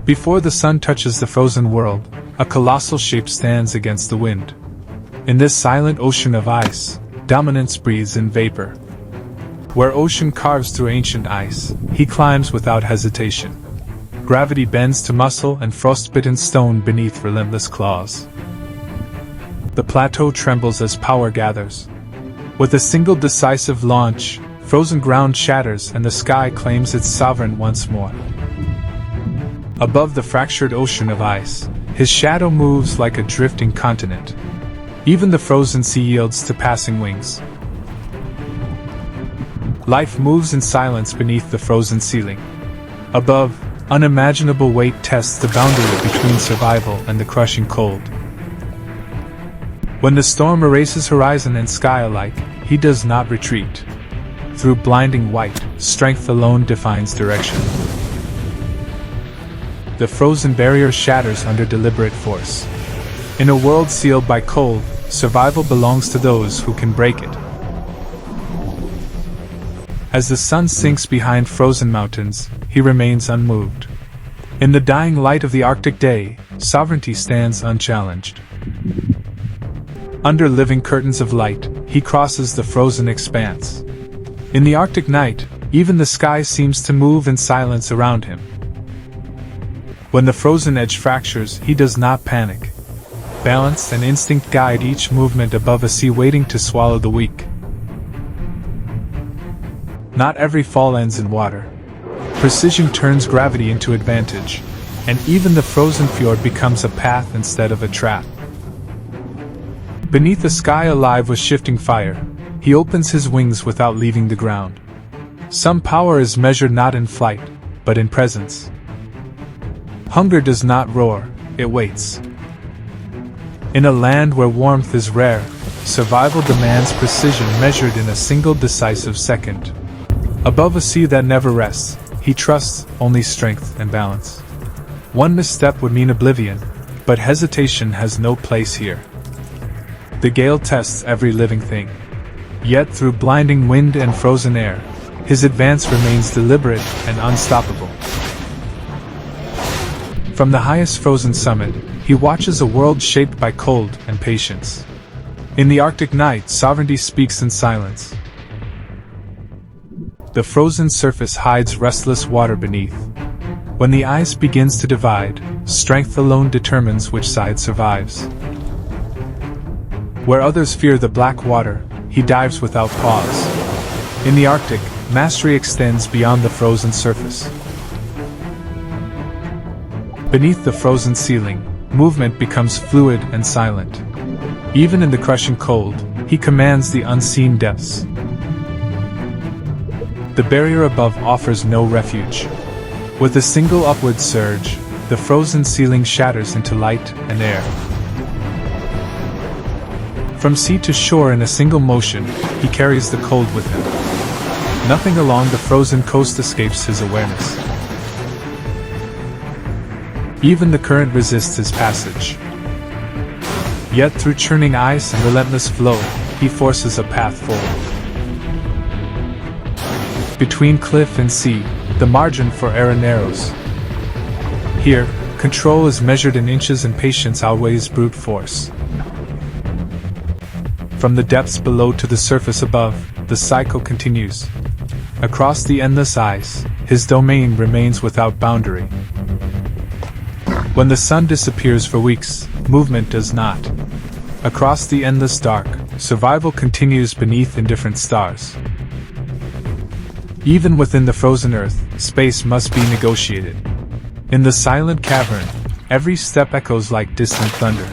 Before the sun touches the frozen world, a colossal shape stands against the wind. In this silent ocean of ice, dominance breathes in vapor. Where ocean carves through ancient ice, he climbs without hesitation. Gravity bends to muscle and frostbitten stone beneath relentless claws. The plateau trembles as power gathers. With a single decisive launch, frozen ground shatters and the sky claims its sovereign once more. Above the fractured ocean of ice, his shadow moves like a drifting continent. Even the frozen sea yields to passing wings. Life moves in silence beneath the frozen ceiling. Above, unimaginable weight tests the boundary between survival and the crushing cold. When the storm erases horizon and sky alike, he does not retreat. Through blinding white, strength alone defines direction. The frozen barrier shatters under deliberate force. In a world sealed by cold, survival belongs to those who can break it. As the sun sinks behind frozen mountains, he remains unmoved. In the dying light of the Arctic day, sovereignty stands unchallenged. Under living curtains of light, he crosses the frozen expanse. In the Arctic night, even the sky seems to move in silence around him. When the frozen edge fractures, he does not panic. Balance and instinct guide each movement above a sea waiting to swallow the weak. Not every fall ends in water. Precision turns gravity into advantage, and even the frozen fjord becomes a path instead of a trap. Beneath a sky alive with shifting fire, he opens his wings without leaving the ground. Some power is measured not in flight, but in presence. Hunger does not roar, it waits. In a land where warmth is rare, survival demands precision measured in a single decisive second. Above a sea that never rests, he trusts only strength and balance. One misstep would mean oblivion, but hesitation has no place here. The gale tests every living thing. Yet through blinding wind and frozen air, his advance remains deliberate and unstoppable. From the highest frozen summit, he watches a world shaped by cold and patience. In the Arctic night, sovereignty speaks in silence. The frozen surface hides restless water beneath. When the ice begins to divide, strength alone determines which side survives. Where others fear the black water, he dives without pause. In the Arctic, mastery extends beyond the frozen surface. Beneath the frozen ceiling, movement becomes fluid and silent. Even in the crushing cold, he commands the unseen depths. The barrier above offers no refuge. With a single upward surge, the frozen ceiling shatters into light and air. From sea to shore in a single motion, he carries the cold with him. Nothing along the frozen coast escapes his awareness. Even the current resists his passage. Yet through churning ice and relentless flow, he forces a path forward. Between cliff and sea, the margin for error narrows. Here, control is measured in inches and patience outweighs brute force. From the depths below to the surface above, the cycle continues. Across the endless ice, his domain remains without boundary. When the sun disappears for weeks, movement does not. Across the endless dark, survival continues beneath indifferent stars. Even within the frozen earth, space must be negotiated. In the silent cavern, every step echoes like distant thunder.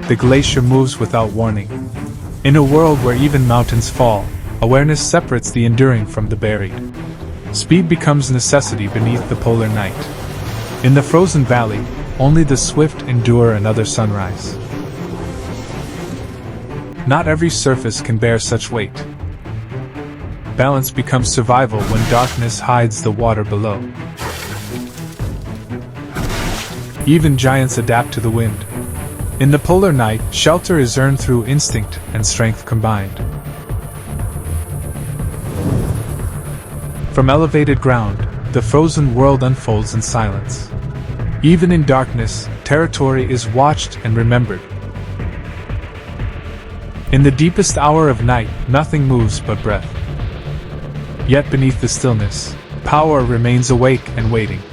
The glacier moves without warning. In a world where even mountains fall, awareness separates the enduring from the buried. Speed becomes necessity beneath the polar night. In the frozen valley, only the swift endure another sunrise. Not every surface can bear such weight. Balance becomes survival when darkness hides the water below. Even giants adapt to the wind. In the polar night, shelter is earned through instinct and strength combined. From elevated ground, the frozen world unfolds in silence. Even in darkness, territory is watched and remembered. In the deepest hour of night, nothing moves but breath. Yet beneath the stillness, power remains awake and waiting.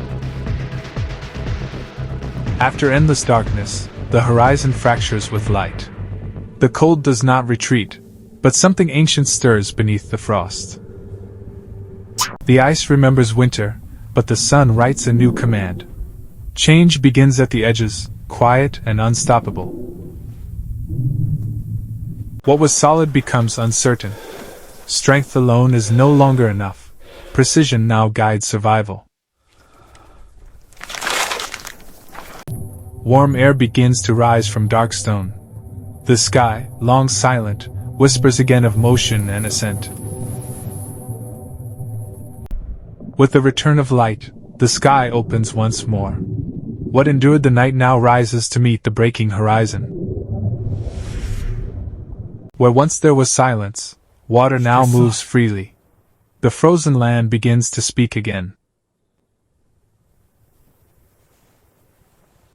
After endless darkness, the horizon fractures with light. The cold does not retreat, but something ancient stirs beneath the frost. The ice remembers winter, but the sun writes a new command. Change begins at the edges, quiet and unstoppable. What was solid becomes uncertain. Strength alone is no longer enough. Precision now guides survival. Warm air begins to rise from dark stone. The sky, long silent, whispers again of motion and ascent. With the return of light, the sky opens once more. What endured the night now rises to meet the breaking horizon. Where once there was silence, water now moves freely. The frozen land begins to speak again.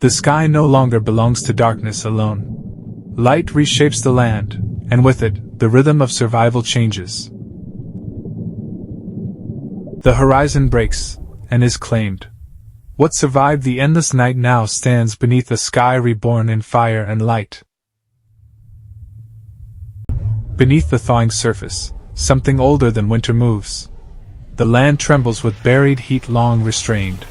The sky no longer belongs to darkness alone. Light reshapes the land, and with it, the rhythm of survival changes. The horizon breaks, and is claimed. What survived the endless night now stands beneath a sky reborn in fire and light. Beneath the thawing surface, something older than winter moves. The land trembles with buried heat long restrained.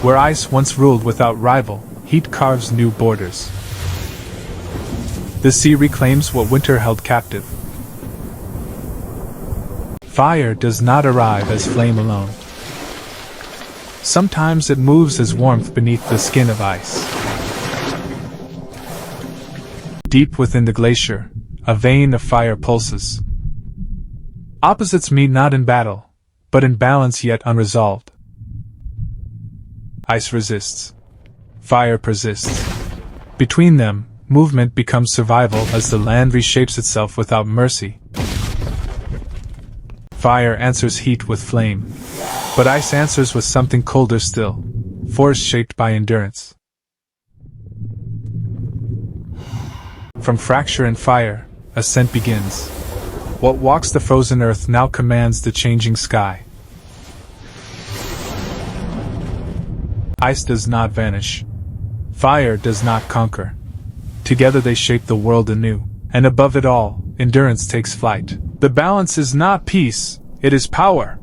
Where ice once ruled without rival, heat carves new borders. The sea reclaims what winter held captive. Fire does not arrive as flame alone. Sometimes it moves as warmth beneath the skin of ice. Deep within the glacier, a vein of fire pulses. Opposites meet not in battle, but in balance yet unresolved. Ice resists. Fire persists. Between them, movement becomes survival as the land reshapes itself without mercy. Fire answers heat with flame, but ice answers with something colder still, force shaped by endurance. From fracture and fire, ascent begins. What walks the frozen earth now commands the changing sky. Ice does not vanish. Fire does not conquer. Together they shape the world anew, and above it all, endurance takes flight. The balance is not peace, it is power.